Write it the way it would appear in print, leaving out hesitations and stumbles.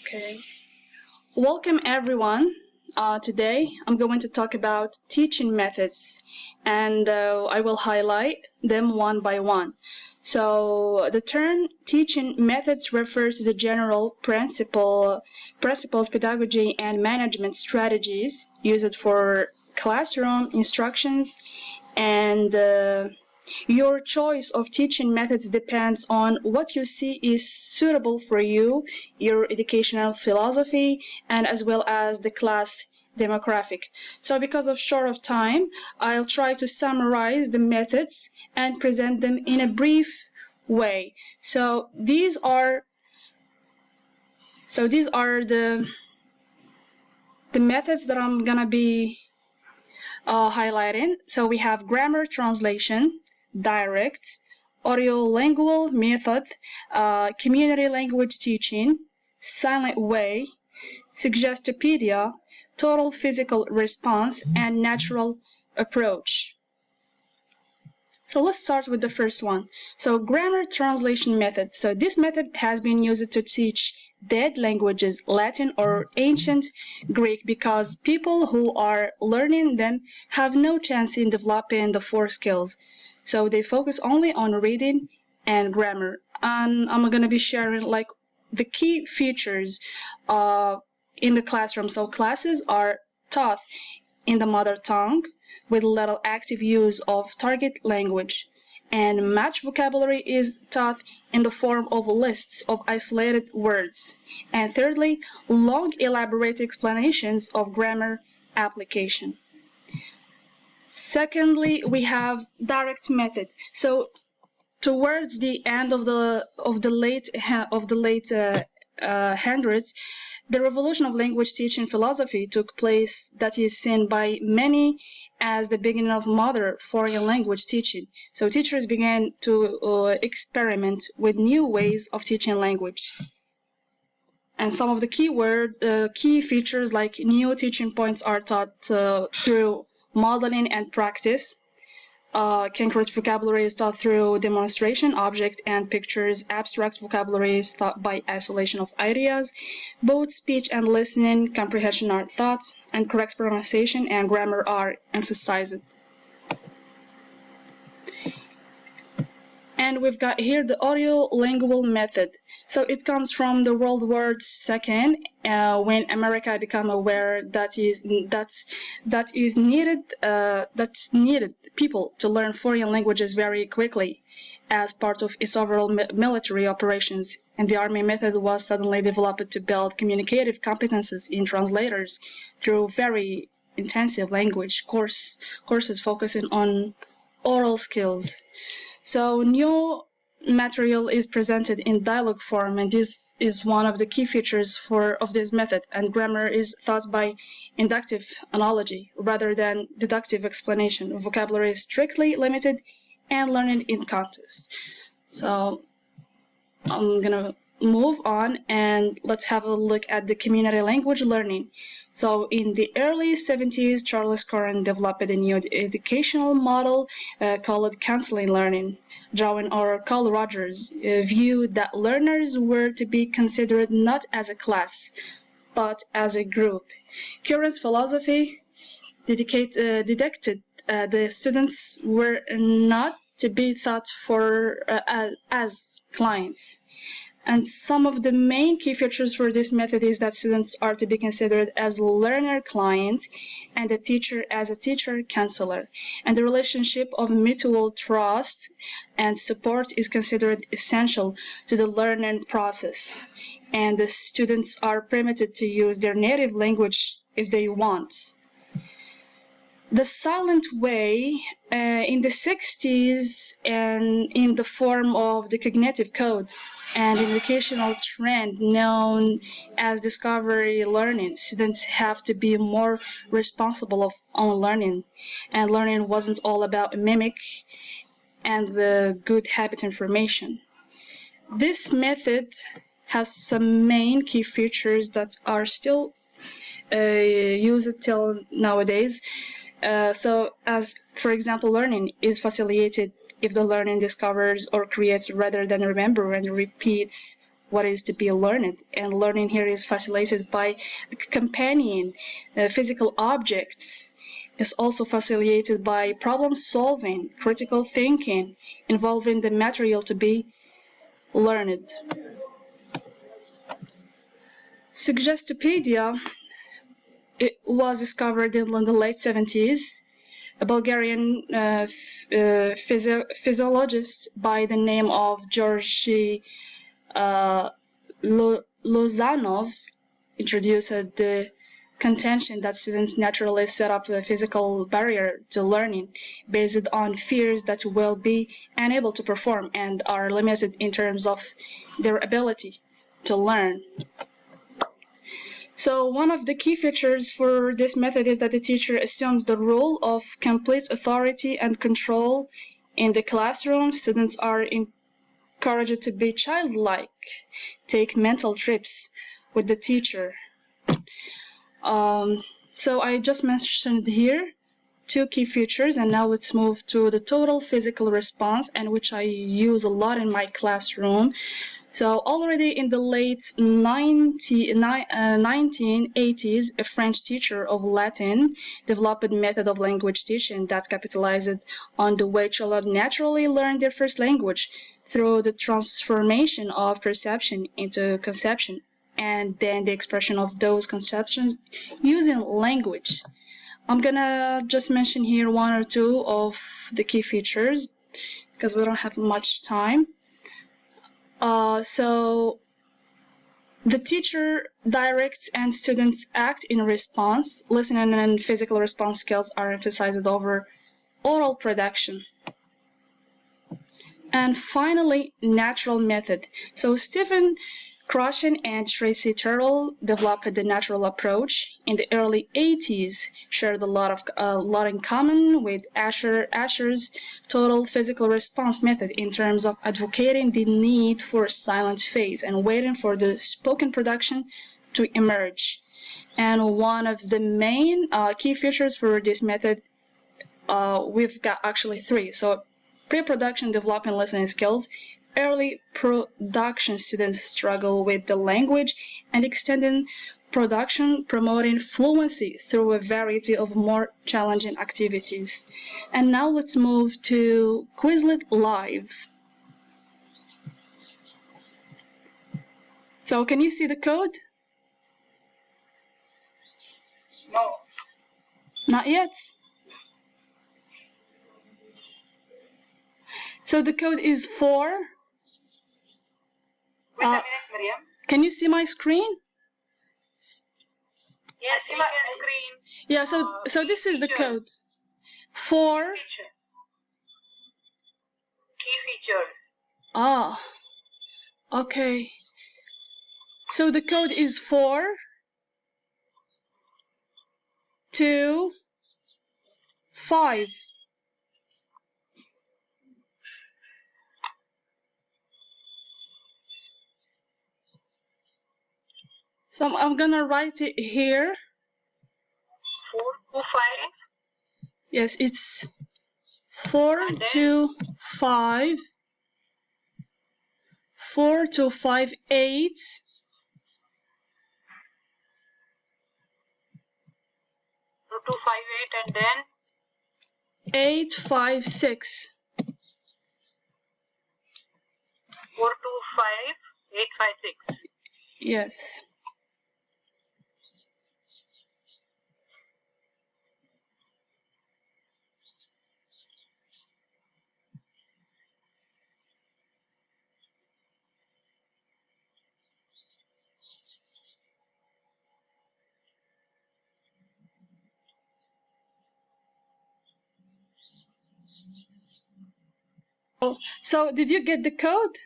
Okay. Welcome everyone. Today I'm going to talk about teaching methods and I will highlight them one by one. So the term teaching methods refers to the general principles, pedagogy, and management strategies used for classroom instructions and your choice of teaching methods depends on what you see is suitable for you, your educational philosophy, and as well as the class demographic. So because of short of time, I'll try to summarize the methods and present them in a brief way. So these are the methods that I'm gonna be highlighting. So we have grammar translation, direct, audiolingual method, community language teaching, silent way, Suggestopedia, total physical response, and natural approach. So let's start with the first one. So grammar translation method. So this method has been used to teach dead languages, Latin or ancient Greek, because people who are learning them have no chance in developing the four skills. So they focus only on reading and grammar. And I'm going to be sharing like the key features in the classroom. So classes are taught in the mother tongue with little active use of target language, and match vocabulary is taught in the form of lists of isolated words. And thirdly, long elaborate explanations of grammar application. Secondly, we have direct method. So towards the end of the late hundreds, the revolution of language teaching philosophy took place that is seen by many as the beginning of modern foreign language teaching. So teachers began to experiment with new ways of teaching language. And some of the key features like new teaching points are taught through modeling and practice. Concrete vocabulary is taught through demonstration, object and pictures. Abstract vocabulary is taught by isolation of ideas. Both speech and listening comprehension are taught, and correct pronunciation and grammar are emphasized. And we've got here the audiolingual method. So it comes from the World War II, when America became aware that needed people to learn foreign languages very quickly as part of several military operations. And the Army method was suddenly developed to build communicative competences in translators through very intensive language courses focusing on oral skills. So new material is presented in dialogue form, and this is one of the key features of this method. And grammar is taught by inductive analogy rather than deductive explanation. Vocabulary is strictly limited and learned in context. So I'm gonna move on and let's have a look at the community language learning. So in the early 70s, Charles Curran developed a new educational model called counseling learning. Darwin or Carl Rogers viewed that learners were to be considered not as a class, but as a group. Curran's philosophy didacted the students were not to be thought for as clients. And some of the main key features for this method is that students are to be considered as learner-client and the teacher as a teacher-counselor. And the relationship of mutual trust and support is considered essential to the learning process. And the students are permitted to use their native language if they want. The silent way in the 60s and in the form of the cognitive code and educational trend known as discovery learning. Students have to be more responsible on learning, and learning wasn't all about mimic and the good habit information. This method has some main key features that are still used till nowadays. So as, for example, learning is facilitated if the learning discovers or creates rather than remember and repeats what is to be learned. And learning here is facilitated by companion physical objects. It's also facilitated by problem solving, critical thinking, involving the material to be learned. Suggestopedia, it was discovered in the late 70s. A Bulgarian physiologist by the name of Georgy Lozanov introduced the contention that students naturally set up a physical barrier to learning based on fears that will be unable to perform and are limited in terms of their ability to learn. So one of the key features for this method is that the teacher assumes the role of complete authority and control in the classroom. Students are encouraged to be childlike, take mental trips with the teacher. So I just mentioned here two key features, and now let's move to the total physical response, and which I use a lot in my classroom. So already in the late 1980s, a French teacher of Latin developed a method of language teaching that capitalized on the way children naturally learn their first language through the transformation of perception into conception, and then the expression of those conceptions using language. I'm gonna just mention here one or two of the key features because we don't have much time. So the teacher directs and students act in response. Listening and physical response skills are emphasized over oral production. And finally, natural method. So Stephen Krashen and Tracy Terrell developed the natural approach in the early 80s, shared a lot in common with Asher's total physical response method in terms of advocating the need for a silent phase and waiting for the spoken production to emerge. And one of the main key features for this method, we've got actually three. So pre-production developing listening skills. Early production students struggle with the language, and extending production promoting fluency through a variety of more challenging activities. And now let's move to Quizlet Live. So can you see the code? No. Not yet. So the code is 4. Wait a minute, Miriam. Can you see my screen? Yes, I see my screen. Yeah, so this is the code. 4. Key features. Ah, okay. So the code is 4, 2, 5. So I'm gonna write it here. 4 to 5. Yes, it's 4 to 5. 4 to 5, 8. 4 to 5, 8, and then 8, 5, 6. 4 to 5, 8, 5, 6. Yes. So did you get the code?